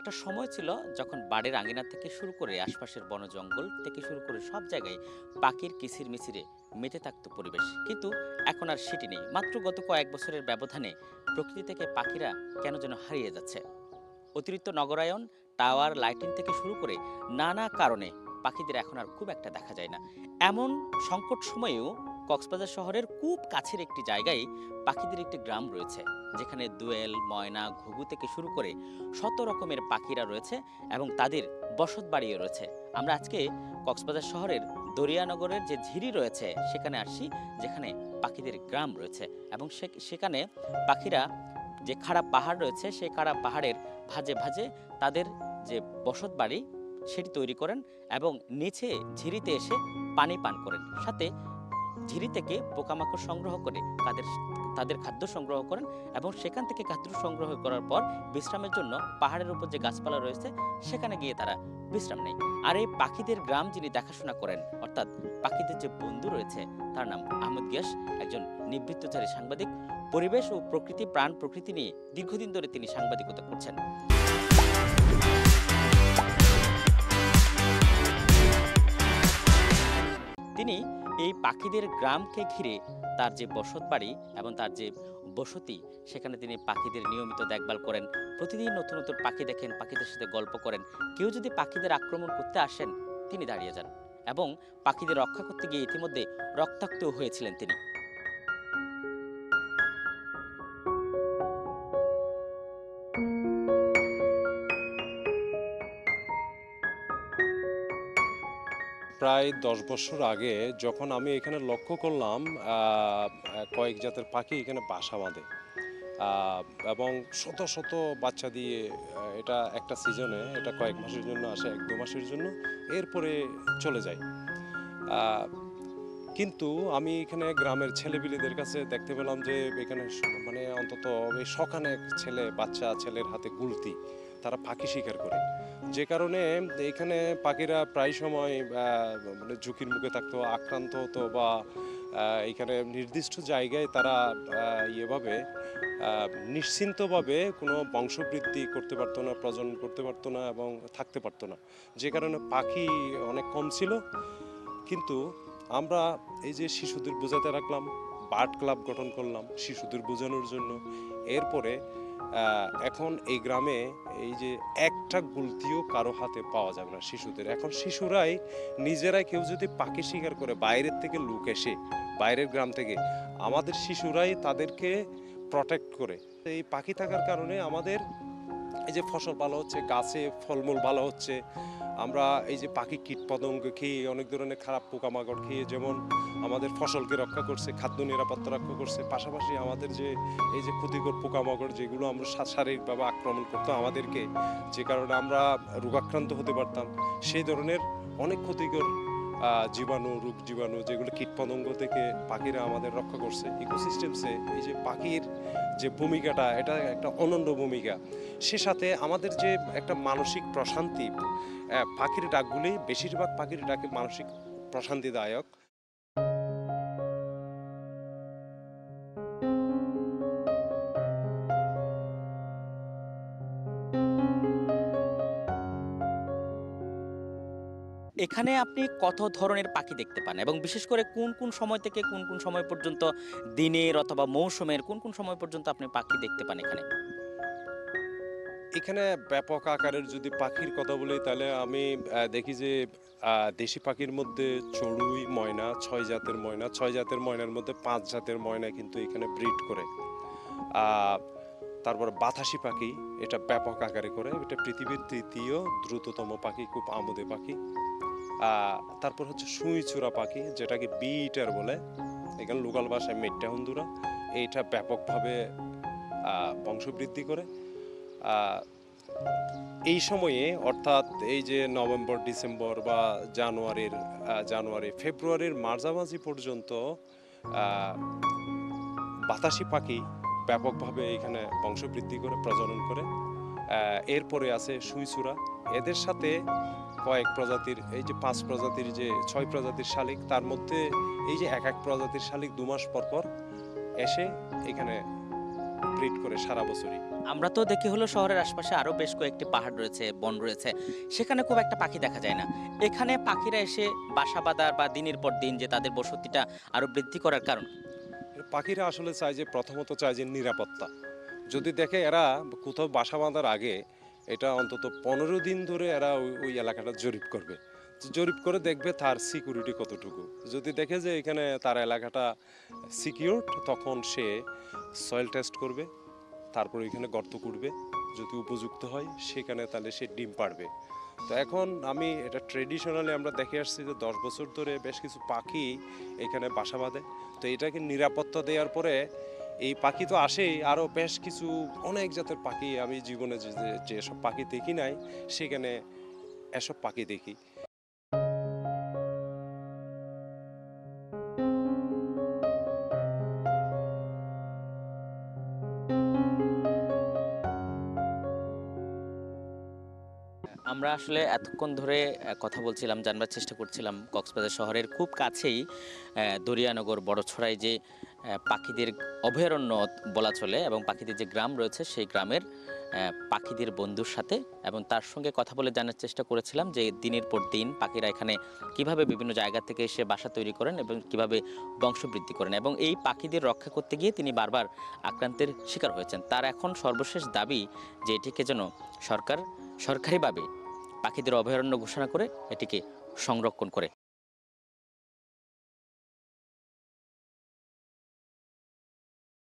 একটা সময় ছিল যখন বাড়ির আঙিনা থেকে শুরু করে আশপাশের বন জঙ্গল থেকে শুরু করে সব জায়গায় পাখির কিচির মিচিরে মেতে থাকতো পরিবেশ, কিন্তু এখন আর সেটি নেই। মাত্র গত কয়েক বছরের ব্যবধানে প্রকৃতি থেকে পাখিরা কেন যেন হারিয়ে যাচ্ছে। অতিরিক্ত নগরায়ন, টাওয়ার, লাইটিং থেকে শুরু করে নানা কারণে পাখিদের এখন আর খুব একটা দেখা যায় না। এমন সংকট সময়েও কক্সবাজার শহরের খুব কাছের একটি জায়গায় পাখিদের একটি গ্রাম রয়েছে, যেখানে দোয়েল, ময়না, ঘুঘু থেকে শুরু করে শত রকমের পাখিরা রয়েছে এবং তাদের বসত বাড়িও রয়েছে। আমরা আজকে কক্সবাজার শহরের দরিয়ানগরের যে ঝিরি রয়েছে সেখানে আসি, যেখানে পাখিদের গ্রাম রয়েছে এবং সেখানে পাখিরা যে খাড়া পাহাড় রয়েছে সেই খাড়া পাহাড়ের ভাঁজে ভাঁজে তাদের যে বসত বাড়ি সেটি তৈরি করেন এবং নিচে ঝিরিতে এসে পানি পান করেন। সাথে ঝিরি থেকে পোকামাকড় সংগ্রহ করে তাদের তাদের খাদ্য সংগ্রহ করেন এবং সেখান থেকে খাদ্য সংগ্রহ করার পর বিশ্রামের জন্য পাহাড়ের উপর যে গাছপালা রয়েছে সেখানে গিয়ে তারা বিশ্রাম নেয়। আর এই পাখিদের গ্রাম যিনি দেখাশোনা করেন, অর্থাৎ পাখিদের যে বন্ধু রয়েছে, তার নাম আহমেদ গিয়াস, একজন নিবৃত্তচারী সাংবাদিক। পরিবেশ ও প্রকৃতি, প্রাণ প্রকৃতি নিয়ে দীর্ঘদিন ধরে তিনি সাংবাদিকতা করছেন। তিনি এই পাখিদের গ্রামকে ঘিরে তার যে বসত বাড়ি এবং তার যে বসতি, সেখানে তিনি পাখিদের নিয়মিত দেখভাল করেন। প্রতিদিন নতুন নতুন পাখি দেখেন, পাখিদের সাথে গল্প করেন। কেউ যদি পাখিদের আক্রমণ করতে আসেন, তিনি দাঁড়িয়ে যান এবং পাখিদের রক্ষা করতে গিয়ে ইতিমধ্যে রক্তাক্ত হয়েছিলেন তিনি। প্রায় ১০ বছর আগে যখন আমি এখানে লক্ষ্য করলাম কয়েক জাতের পাখি এখানে বাসা বাঁধে, এবং শত শত বাচ্চা দিয়ে, এটা একটা সিজনে, এটা কয়েক মাসের জন্য আসে, ১-২ মাসের জন্য, এরপরে চলে যায়। আহ, কিন্তু আমি এখানে গ্রামের ছেলেপিলেদের কাছে দেখতে পেলাম যে এখানে মানে অন্তত এই শখানেক বাচ্চা ছেলের হাতে গুলতি, তারা পাখি শিকার করে। যে কারণে এখানে পাখিরা প্রায় সময় মানে ঝুঁকির মুখে থাকতো, আক্রান্ত হতো, বা এখানে নির্দিষ্ট জায়গায় তারা ইয়েভাবে নিশ্চিন্তভাবে কোনো বংশবৃদ্ধি করতে পারতো না, প্রজনন করতে পারতো না এবং থাকতে পারতো না। যে কারণে পাখি অনেক কম ছিল। কিন্তু আমরা এই যে শিশুদের বোঝাতে রাখলাম, বার্ড ক্লাব গঠন করলাম শিশুদের বোঝানোর জন্য। এরপরে এখন এই গ্রামে এই যে একটা গুলতিও কারো হাতে পাওয়া যাবে না শিশুদের। এখন শিশুরাই নিজেরাই, কেউ যদি পাখি শিকার করে বাইরের থেকে লোক এসে, বাইরের গ্রাম থেকে, আমাদের শিশুরাই তাদেরকে প্রটেক্ট করে। এই পাখি থাকার কারণে আমাদের এই যে ফসল ভালো হচ্ছে, গাছে ফলমূল ভালো হচ্ছে। আমরা এই যে পাখি কীটপতঙ্গ খেয়ে, অনেক ধরনের খারাপ পোকামাকড় খেয়ে যেমন আমাদের ফসলকে রক্ষা করছে, খাদ্য নিরাপত্তা রক্ষা করছে, পাশাপাশি আমাদের যে এই যে ক্ষতিকর পোকামাকড় যেগুলো আমরা শারীরিকভাবে আক্রমণ করতো আমাদেরকে, যে কারণে আমরা রোগাক্রান্ত হতে পারতাম, সেই ধরনের অনেক ক্ষতিকর রোগ জীবাণু যেগুলো কীটপতঙ্গ থেকে পাখিরা আমাদের রক্ষা করছে। ইকোসিস্টেমসে এই যে পাখির যে ভূমিকাটা, এটা একটা অনন্য ভূমিকা। সে সাথে আমাদের যে একটা মানসিক প্রশান্তি, পাখির ডাকগুলি, বেশিরভাগ পাখির ডাকে মানসিক প্রশান্তিদায়ক। এখানে আপনি কত ধরনের পাখি দেখতে পান এবং বিশেষ করে কোন কোন সময় থেকে কোন কোন সময় পর্যন্ত, দিনের অথবা মৌসুমের কোন কোন সময় পর্যন্ত আপনি পাখি দেখতে পান এখানে? এখানে ব্যাপক আকারের যদি পাখির কথা বলি, তাহলে আমি দেখি যে দেশি পাখির মধ্যে চড়ুই, ময়না, ৬ জাতের ময়না, ৬ জাতের ময়নার মধ্যে ৫ জাতের ময়না কিন্তু এখানে ব্রিড করে। আহ, তারপর বাতাসি পাখি, এটা ব্যাপক আকারে করে, এটা পৃথিবীর তৃতীয় দ্রুততম পাখি, খুব আমোদে পাখি। তারপর হচ্ছে সুঁইচূড়া পাখি, যেটাকে বিটার বলে, এখানে লোকাল ভাষায় মেট্টা হন্দুরা, এইটা ব্যাপকভাবে বংশবৃদ্ধি করে। আহ, এই সময়ে, অর্থাৎ এই যে নভেম্বর, ডিসেম্বর বা ফেব্রুয়ারির মাঝামাঝি পর্যন্ত বাতাসি পাখি ব্যাপকভাবে এখানে বংশবৃদ্ধি করে, প্রজনন করে। এরপরে আছে সুইচূড়া। এদের সাথে কয়েক প্রজাতির, এই যে ৫ প্রজাতির, যে ৬ প্রজাতির শালিক, তার মধ্যে এই যে এক প্রজাতির শালিক ২ মাস পর পর এসে এখানে ব্রিড করে সারা বছরই। আমরা তো দেখি হলো শহরের আশপাশে আরো বেশ কয়েকটি পাহাড় রয়েছে, বন রয়েছে, সেখানে খুব একটা পাখি দেখা যায় না। এখানে পাখিরা এসে বাসা বাঁধার বা দিনের পর দিন যে তাদের বসতিটা আরো বৃদ্ধি করার কারণ। পাখিরা আসলে চায় যে প্রথমত চায় যে নিরাপত্তা। যদি দেখে এরা কোথাও বাসা বাঁধার আগে এটা অন্তত 15 দিন ধরে এরা ওই এলাকাটা জরিপ করবে। তো জরিপ করে দেখবে তার সিকিউরিটি কতটুকু। যদি দেখে যে এখানে তার এলাকাটা সিকিউরড, তখন সে সয়েল টেস্ট করবে, তারপর এখানে গর্ত করবে, যদি উপযুক্ত হয় সেখানে তাহলে সে ডিম পাড়বে। তো এখন আমি এটা ট্রেডিশনালি আমরা দেখে আসছি যে 10 বছর ধরে বেশ কিছু পাখি এখানে বাসা বাঁধে। তো এটাকে নিরাপত্তা দেওয়ার পরে এই পাখি তো আসেই, আরও বেশ কিছু অনেক জাতের পাখি আমি জীবনে যেসব পাখি দেখি নাই সেখানে এসব পাখি দেখি। আমরা আসলে এতক্ষণ ধরে কথা বলছিলাম, জানবার চেষ্টা করছিলাম কক্সবাজার শহরের খুব কাছেই দরিয়ানগর বড়ছড়ায় যে পাখিদের অভয়ারণ্য বলা চলে এবং পাখিদের যে গ্রাম রয়েছে সেই গ্রামের পাখিদের বন্ধুর সাথে, এবং তার সঙ্গে কথা বলে জানার চেষ্টা করেছিলাম যে দিনের পর দিন পাখিরা এখানে কিভাবে বিভিন্ন জায়গা থেকে এসে বাসা তৈরি করেন এবং কিভাবে বংশবৃদ্ধি করেন, এবং এই পাখিদের রক্ষা করতে গিয়ে তিনি বারবার আক্রান্তের শিকার হয়েছেন। তার এখন সর্বশেষ দাবি যে এটিকে যেন সরকার সরকারিভাবে পাখিদের অভয়ারণ্য ঘোষণা করে এটিকে সংরক্ষণ করে।